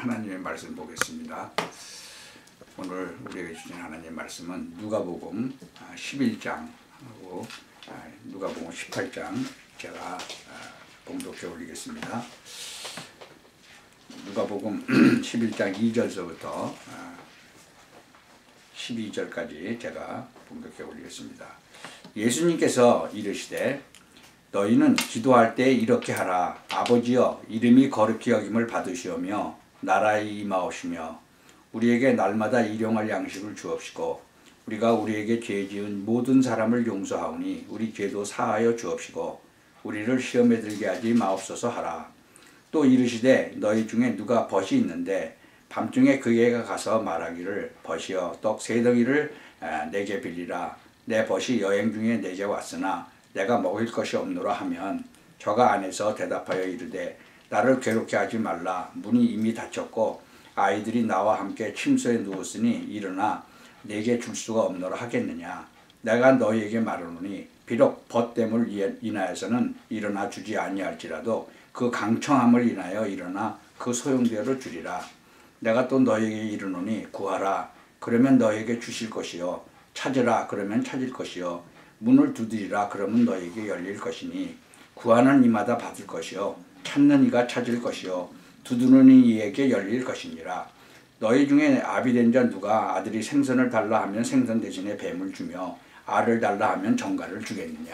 하나님의 말씀 보겠습니다. 오늘 우리에게 주신 하나님의 말씀은 누가복음 11장하고 누가복음 18장 제가 봉독해 올리겠습니다. 누가복음 11장 2절서부터 12절까지 제가 봉독해 올리겠습니다. 예수님께서 이르시되 너희는 기도할 때 이렇게 하라. 아버지여, 이름이 거룩히 여김을 받으시오며 나라에 임하오시며 우리에게 날마다 일용할 양식을 주옵시고 우리가 우리에게 죄 지은 모든 사람을 용서하오니 우리 죄도 사하여 주옵시고 우리를 시험에 들게 하지 마옵소서 하라. 또 이르시되 너희 중에 누가 벗이 있는데 밤중에 그에게 가서 말하기를 벗이여 떡 세 덩이를 내게 빌리라. 내 벗이 여행 중에 내게 왔으나 내가 먹을 것이 없노라 하면 저가 안에서 대답하여 이르되 나를 괴롭게 하지 말라. 문이 이미 닫혔고 아이들이 나와 함께 침소에 누웠으니 일어나 내게 줄 수가 없노라 하겠느냐. 내가 너희에게 말하노니 비록 벗됨을 인하여서는 일어나 주지 아니할지라도 그 강청함을 인하여 일어나 그 소용대로 주리라. 내가 또 너희에게 이르노니 구하라. 그러면 너희에게 주실 것이요 찾으라. 그러면 찾을 것이요 문을 두드리라. 그러면 너희에게 열릴 것이니 구하는 이마다 받을 것이요 찾는 이가 찾을 것이요 두드리는 이에게 열릴 것이니라. 너희 중에 아비된 자 누가 아들이 생선을 달라 하면 생선 대신에 뱀을 주며 알을 달라 하면 정갈을 주겠느냐.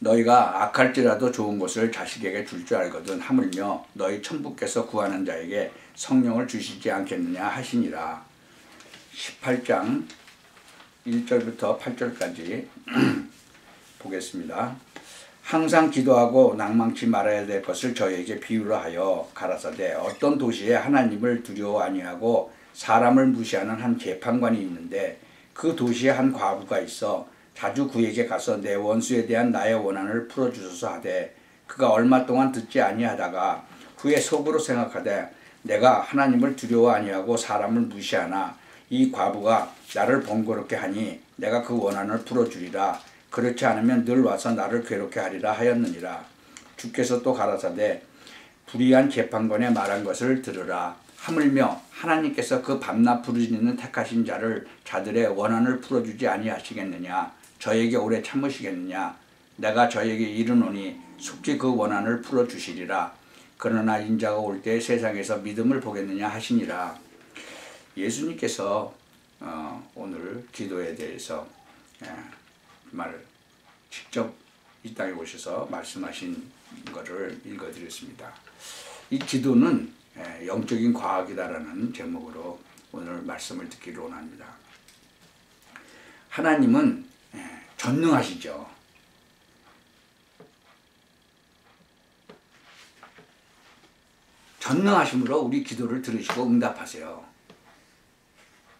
너희가 악할지라도 좋은 것을 자식에게 줄 줄 알거든 하물며 너희 천부께서 구하는 자에게 성령을 주시지 않겠느냐 하시니라. 18장 1절부터 8절까지 보겠습니다. 항상 기도하고 낭망치 말아야 될 것을 저에게 비유로 하여 가라사대 어떤 도시에 하나님을 두려워 아니하고 사람을 무시하는 한 재판관이 있는데 그 도시에 한 과부가 있어 자주 그에게 가서 내 원수에 대한 나의 원한을 풀어주소서 하되 그가 얼마 동안 듣지 아니하다가 후에 속으로 생각하되 내가 하나님을 두려워 아니하고 사람을 무시하나 이 과부가 나를 번거롭게 하니 내가 그 원한을 풀어주리라. 그렇지 않으면 늘 와서 나를 괴롭게 하리라 하였느니라. 주께서 또 가라사대 불의한 재판관의 말한 것을 들으라. 하물며 하나님께서 그 밤낮 부르짖는 택하신 자들의 원한을 풀어주지 아니하시겠느냐. 저에게 오래 참으시겠느냐. 내가 저에게 이르노니 속히 그 원한을 풀어주시리라. 그러나 인자가 올 때 세상에서 믿음을 보겠느냐 하시니라. 예수님께서 오늘 기도에 대해서 직접 이 땅에 오셔서 말씀하신 것을 읽어드렸습니다. 이 기도는 영적인 과학이다라는 제목으로 오늘 말씀을 듣기를 원합니다. 하나님은 전능하시죠. 전능하심으로 우리 기도를 들으시고 응답하세요.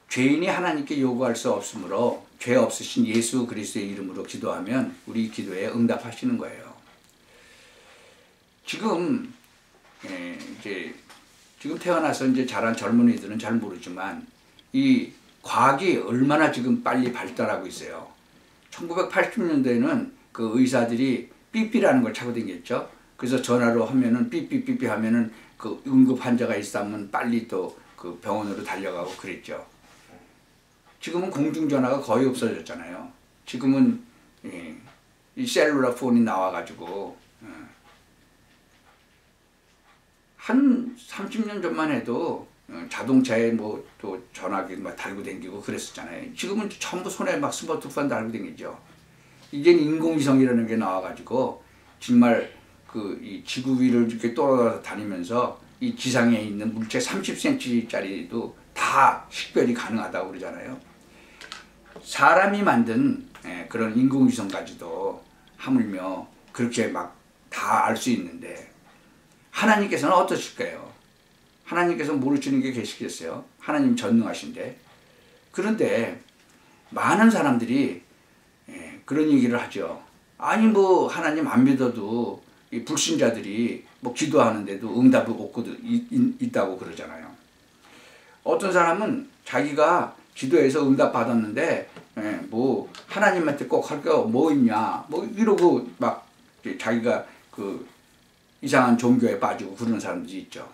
죄인이 하나님께 요구할 수 없으므로 죄 없으신 예수 그리스도의 이름으로 기도하면 우리 기도에 응답하시는 거예요. 지금 태어나서 이제 자란 젊은이들은 잘 모르지만 이 과학이 얼마나 지금 빨리 발달하고 있어요. 1980년대에는 그 의사들이 삐삐라는 걸 차고 다녔죠. 그래서 전화로 하면은 삐삐삐삐 하면은 그 응급 환자가 있으면 빨리 또 그 병원으로 달려가고 그랬죠. 지금은 공중전화가 거의 없어졌잖아요. 지금은 이 셀룰라 폰이 나와가지고 한 30년 전만 해도 자동차에 뭐 또 전화기 막 달고 다니고 그랬었잖아요. 지금은 전부 손에 막 스마트폰 달고 다니죠. 이제는 인공위성이라는 게 나와가지고 정말 이 지구 위를 이렇게 돌아다니면서 다니면서 이 지상에 있는 물체 30cm짜리도 다 식별이 가능하다고 그러잖아요. 사람이 만든 그런 인공위성까지도 하물며 그렇게 막 다 알 수 있는데 하나님께서는 어떠실까요? 하나님께서 모르시는 게 계시겠어요? 하나님 전능하신데. 그런데 많은 사람들이 그런 얘기를 하죠. 아니 뭐 하나님 안 믿어도 이 불신자들이 뭐 기도하는데도 응답이 있다고 그러잖아요. 어떤 사람은 자기가 기도해서 응답 받았는데 뭐 하나님한테 꼭 할 거 뭐 있냐 뭐 이러고 막 자기가 그 이상한 종교에 빠지고 그러는 사람들이 있죠.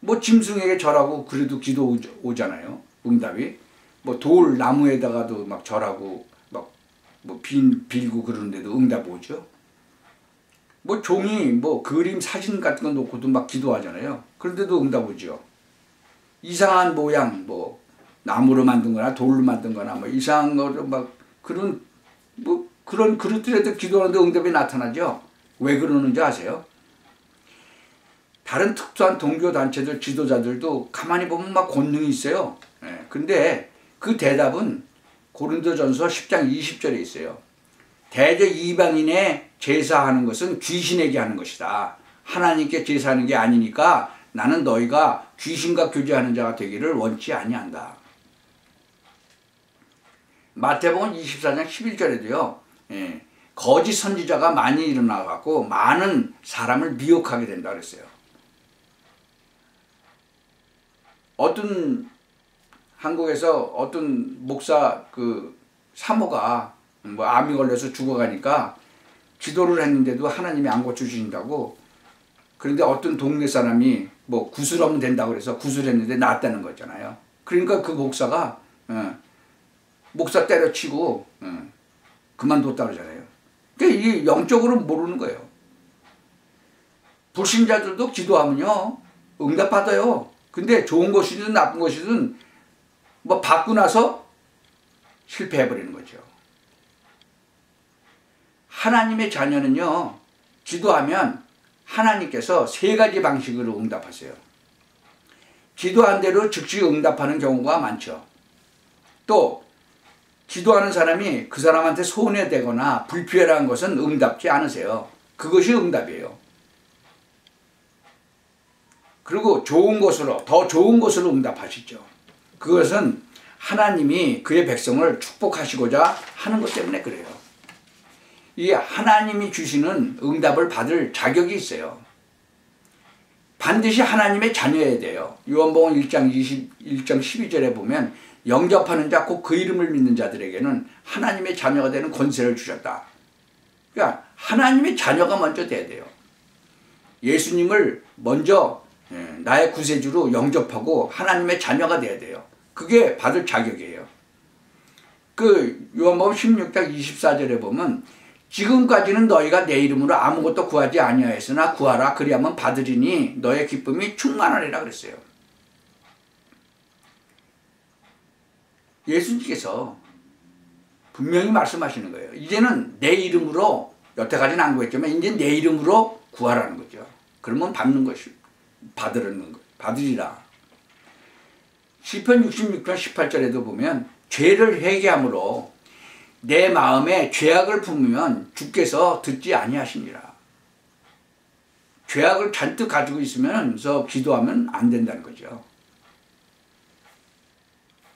뭐 짐승에게 절하고 그래도 기도 오잖아요. 응답이. 뭐 돌 나무에다가도 막 절하고 막 뭐 빌고 그러는데도 응답 오죠. 뭐 종이 뭐 그림 사진 같은 거 놓고도 막 기도하잖아요. 그런데도 응답 오죠. 이상한 모양 뭐 나무로 만든 거나 돌로 만든 거나 뭐 이상한 거로 막 그런 뭐 그런 그릇들에도 기도하는데 응답이 나타나죠. 왜 그러는지 아세요? 다른 특수한 동교단체들 지도자들도 가만히 보면 막 권능이 있어요. 예, 근데 그 대답은 고린도전서 10장 20절에 있어요. 대저 이방인의 제사하는 것은 귀신에게 하는 것이다. 하나님께 제사하는 게 아니니까 나는 너희가 귀신과 교제하는 자가 되기를 원치 아니한다. 마태복음 24장 11절에도요. 예, 거짓 선지자가 많이 일어나갖고 많은 사람을 미혹하게 된다 그랬어요. 어떤 한국에서 어떤 목사 그 사모가 뭐 암이 걸려서 죽어가니까 기도를 했는데도 하나님이 안 고쳐주신다고. 그런데 어떤 동네 사람이 뭐 구술하면 된다고 그래서 구술했는데 낫다는 거잖아요. 그러니까 그 목사가 목사 때려치고 그만뒀다 그러잖아요. 그러니까 이게 영적으로 모르는 거예요. 불신자들도 기도하면요 응답받아요. 근데 좋은 것이든 나쁜 것이든 뭐 받고 나서 실패해버리는 거죠. 하나님의 자녀는요 기도하면 하나님께서 세 가지 방식으로 응답하세요. 기도한 대로 즉시 응답하는 경우가 많죠. 또 기도하는 사람이 그 사람한테 손해되거나 불필요한 것은 응답지 않으세요. 그것이 응답이에요. 그리고 좋은 것으로 더 좋은 것으로 응답하시죠. 그것은 하나님이 그의 백성을 축복하시고자 하는 것 때문에 그래요. 이 하나님이 주시는 응답을 받을 자격이 있어요. 반드시 하나님의 자녀여야 돼요. 요한복음 1장 12절에 보면 영접하는 자 곧 그 이름을 믿는 자들에게는 하나님의 자녀가 되는 권세를 주셨다. 그러니까 하나님의 자녀가 먼저 돼야 돼요. 예수님을 먼저 나의 구세주로 영접하고 하나님의 자녀가 돼야 돼요. 그게 받을 자격이에요. 그 요한복음 16장 24절에 보면 지금까지는 너희가 내 이름으로 아무것도 구하지 아니하였으나 구하라 그리하면 받으리니 너의 기쁨이 충만하리라 그랬어요. 예수님께서 분명히 말씀하시는 거예요. 이제는 내 이름으로 여태까지는 안 구했지만 이제 내 이름으로 구하라는 거죠. 그러면 받는 것이 받으리라. 시편 66편 18절에도 보면 죄를 회개함으로 내 마음에 죄악을 품으면 주께서 듣지 아니하시니라. 죄악을 잔뜩 가지고 있으면서 기도하면 안 된다는 거죠.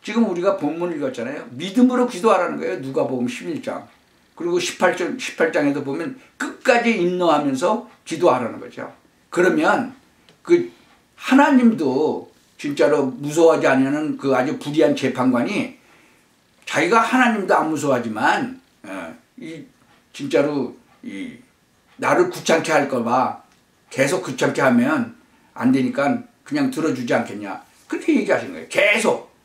지금 우리가 본문을 읽었잖아요. 믿음으로 기도하라는 거예요. 누가복음 11장. 그리고 18장에도 보면 끝까지 인내하면서 기도하라는 거죠. 그러면 그 하나님도 진짜로 무서워하지 않는 그 아주 불의한 재판관이 자기가 하나님도 안 무서워하지만 진짜로 나를 귀찮게 할까 봐 계속 귀찮게 하면 안 되니까 그냥 들어주지 않겠냐. 그렇게 얘기하시는 거예요. 계속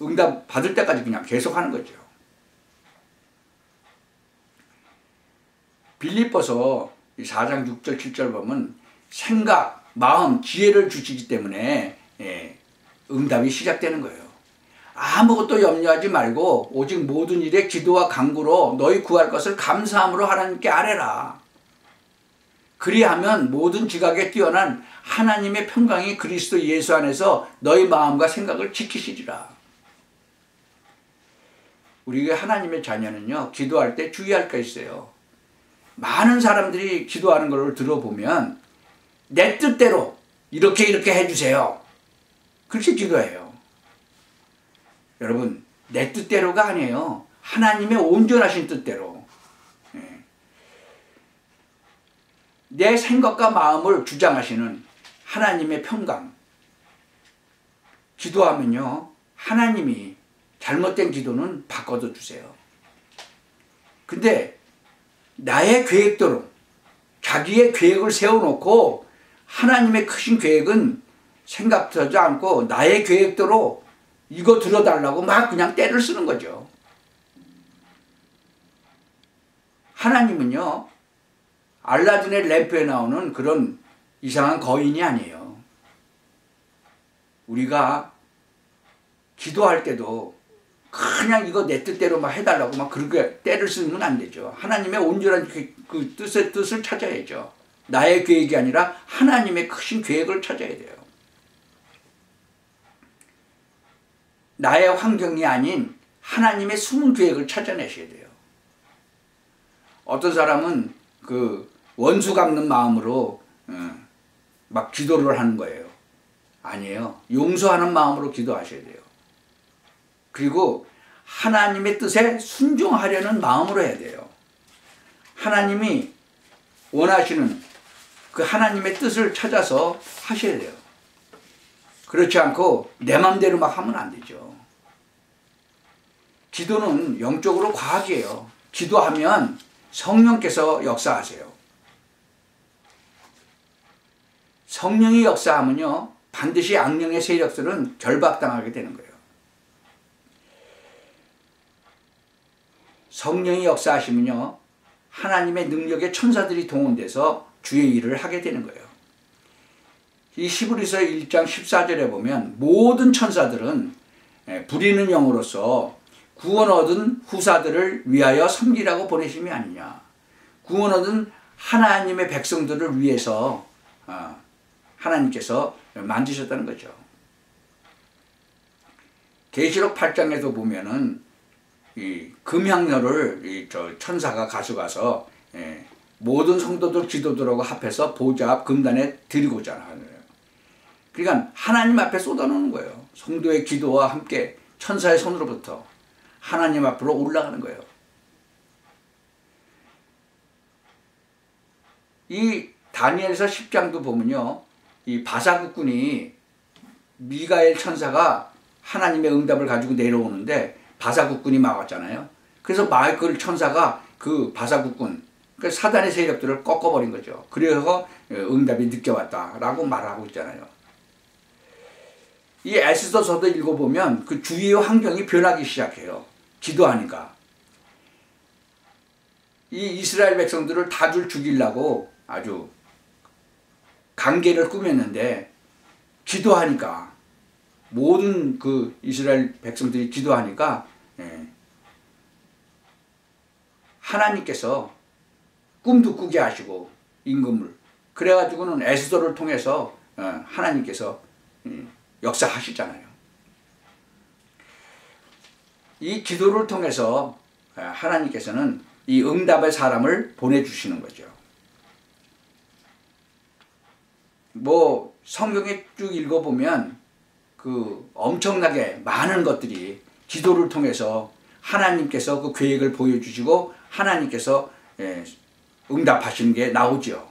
응답 받을 때까지 그냥 계속 하는 거죠. 빌립보서 4장 6절 7절 보면 생각, 마음, 지혜를 주시기 때문에 응답이 시작되는 거예요. 아무것도 염려하지 말고 오직 모든 일에 기도와 간구로 너희 구할 것을 감사함으로 하나님께 아뢰라. 그리하면 모든 지각에 뛰어난 하나님의 평강이 그리스도 예수 안에서 너희 마음과 생각을 지키시리라. 우리가 하나님의 자녀는요 기도할 때 주의할 게 있어요. 많은 사람들이 기도하는 걸 들어보면 내 뜻대로 이렇게 해주세요. 그렇게 기도해요. 여러분 내 뜻대로가 아니에요. 하나님의 온전하신 뜻대로. 내 생각과 마음을 주장하시는 하나님의 평강. 기도하면요 하나님이 잘못된 기도는 바꿔도 주세요. 근데 나의 계획대로 자기의 계획을 세워놓고 하나님의 크신 계획은 생각도 하지 않고 나의 계획대로 이거 들어달라고 막 그냥 때를 쓰는 거죠. 하나님은요, 알라딘의 램프에 나오는 그런 이상한 거인이 아니에요. 우리가 기도할 때도 그냥 이거 내 뜻대로 막 해달라고 막 그렇게 때를 쓰면 안 되죠. 하나님의 온전한 그 뜻을 찾아야죠. 나의 계획이 아니라 하나님의 크신 계획을 찾아야 돼요. 나의 환경이 아닌 하나님의 숨은 계획을 찾아내셔야 돼요. 어떤 사람은 그 원수 갚는 마음으로 막 기도를 하는 거예요. 아니에요. 용서하는 마음으로 기도하셔야 돼요. 그리고 하나님의 뜻에 순종하려는 마음으로 해야 돼요. 하나님이 원하시는 그 하나님의 뜻을 찾아서 하셔야 돼요. 그렇지 않고 내 맘대로 막 하면 안 되죠. 기도는 영적으로 과학이에요. 기도하면 성령께서 역사하세요. 성령이 역사하면요, 반드시 악령의 세력들은 결박당하게 되는 거예요. 성령이 역사하시면요, 하나님의 능력의 천사들이 동원돼서 주의 일을 하게 되는 거예요. 이 히브리서 1장 14절에 보면 모든 천사들은 부리는 영으로서 구원 얻은 후사들을 위하여 섬기라고 보내심이 아니냐. 구원 얻은 하나님의 백성들을 위해서 하나님께서 만드셨다는 거죠. 계시록 8장에도 보면은 이 금향로를 천사가 가져가서 모든 성도들 기도들하고 합해서 보좌 앞 금단에 드리고자 하는 거예요. 그러니까 하나님 앞에 쏟아놓는 거예요. 성도의 기도와 함께 천사의 손으로부터 하나님 앞으로 올라가는 거예요. 이 다니엘서 10장도 보면요, 이 바사국군이 미가엘 천사가 하나님의 응답을 가지고 내려오는데 바사국군이 막았잖아요. 그래서 마이클 천사가 그 바사국군, 그 사단의 세력들을 꺾어버린 거죠. 그래서 응답이 늦게 왔다라고 말하고 있잖아요. 이 에스더서도 읽어보면 그 주위의 환경이 변하기 시작해요. 기도하니까. 이 이스라엘 백성들을 다 죽이려고 아주 강계를 꾸몄는데 기도하니까, 모든 그 이스라엘 백성들이 기도하니까 하나님께서 꿈도 꾸게 하시고 임금을, 그래가지고는 에스더를 통해서 하나님께서 역사하시잖아요. 이 기도를 통해서 하나님께서는 이 응답의 사람을 보내주시는 거죠. 뭐 성경에 쭉 읽어보면 그 엄청나게 많은 것들이 기도를 통해서 하나님께서 그 계획을 보여주시고 하나님께서 응답하시는 게 나오죠.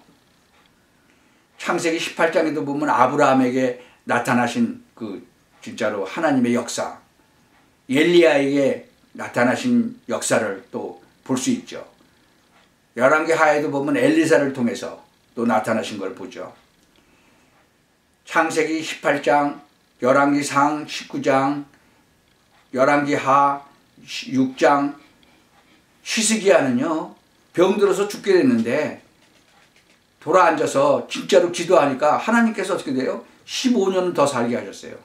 창세기 18장에도 보면 아브라함에게 나타나신 그 진짜로 하나님의 역사, 엘리야에게 나타나신 역사를 또 볼 수 있죠. 열왕기 하에도 보면 엘리사를 통해서 또 나타나신 걸 보죠. 창세기 18장, 열왕기 상 19장, 열왕기 하 6장, 히스기야는요, 병들어서 죽게 됐는데 돌아앉아서 진짜로 기도하니까 하나님께서 어떻게 돼요? 15년은 더 살게 하셨어요.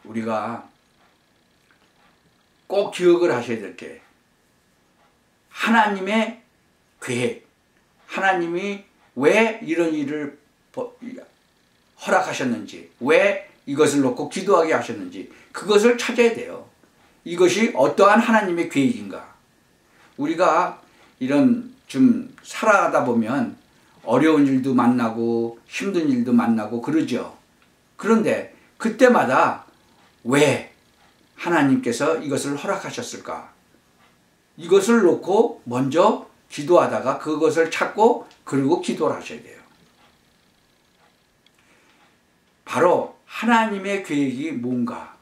우리가 꼭 기억을 하셔야 될 게, 하나님의 계획, 하나님이 왜 이런 일을 허락하셨는지, 왜 이것을 놓고 기도하게 하셨는지, 그것을 찾아야 돼요. 이것이 어떠한 하나님의 계획인가. 우리가 이런 좀 살아가다 보면 어려운 일도 만나고 힘든 일도 만나고 그러죠. 그런데 그때마다 왜 하나님께서 이것을 허락하셨을까? 이것을 놓고 먼저 기도하다가 그것을 찾고 그리고 기도를 하셔야 돼요. 바로 하나님의 계획이 뭔가,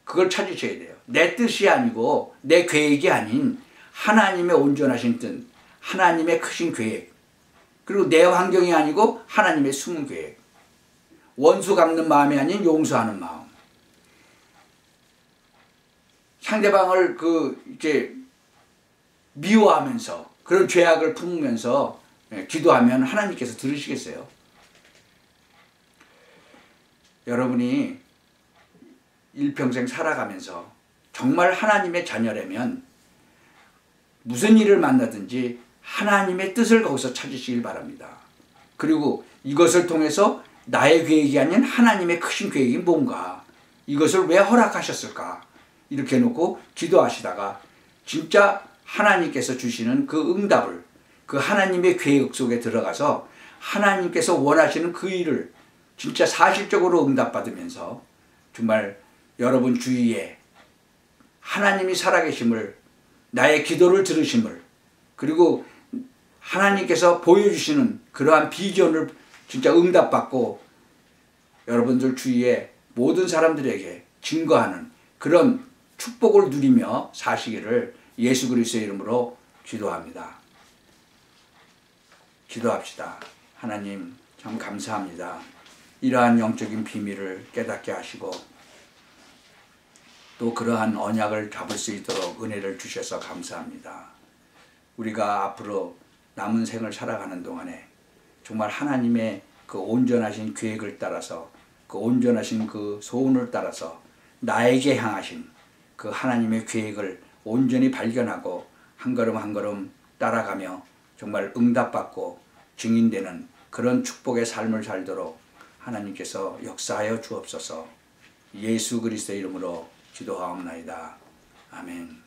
그걸 찾으셔야 돼요. 내 뜻이 아니고 내 계획이 아닌 하나님의 온전하신 뜻, 하나님의 크신 계획, 그리고 내 환경이 아니고 하나님의 숨은 계획, 원수 갚는 마음이 아닌 용서하는 마음, 상대방을 이렇게 미워하면서 그런 죄악을 품으면서 기도하면 하나님께서 들으시겠어요? 여러분이 일평생 살아가면서 정말 하나님의 자녀라면 무슨 일을 만나든지 하나님의 뜻을 거기서 찾으시길 바랍니다. 그리고 이것을 통해서 나의 계획이 아닌 하나님의 크신 계획이 뭔가, 이것을 왜 허락하셨을까, 이렇게 놓고 기도하시다가 진짜 하나님께서 주시는 그 응답을, 그 하나님의 계획 속에 들어가서 하나님께서 원하시는 그 일을 진짜 사실적으로 응답받으면서 정말 여러분 주위에 하나님이 살아계심을, 나의 기도를 들으심을, 그리고 하나님께서 보여주시는 그러한 비전을 진짜 응답받고 여러분들 주위에 모든 사람들에게 증거하는 그런 축복을 누리며 사시기를 예수 그리스도의 이름으로 기도합니다. 기도합시다. 하나님 참 감사합니다. 이러한 영적인 비밀을 깨닫게 하시고 또 그러한 언약을 잡을 수 있도록 은혜를 주셔서 감사합니다. 우리가 앞으로 남은 생을 살아가는 동안에 정말 하나님의 그 온전하신 계획을 따라서, 그 온전하신 그 소원을 따라서 나에게 향하신 그 하나님의 계획을 온전히 발견하고 한 걸음 한 걸음 따라가며 정말 응답받고 증인되는 그런 축복의 삶을 살도록 하나님께서 역사하여 주옵소서. 예수 그리스도의 이름으로 기도하옵나이다. 아멘.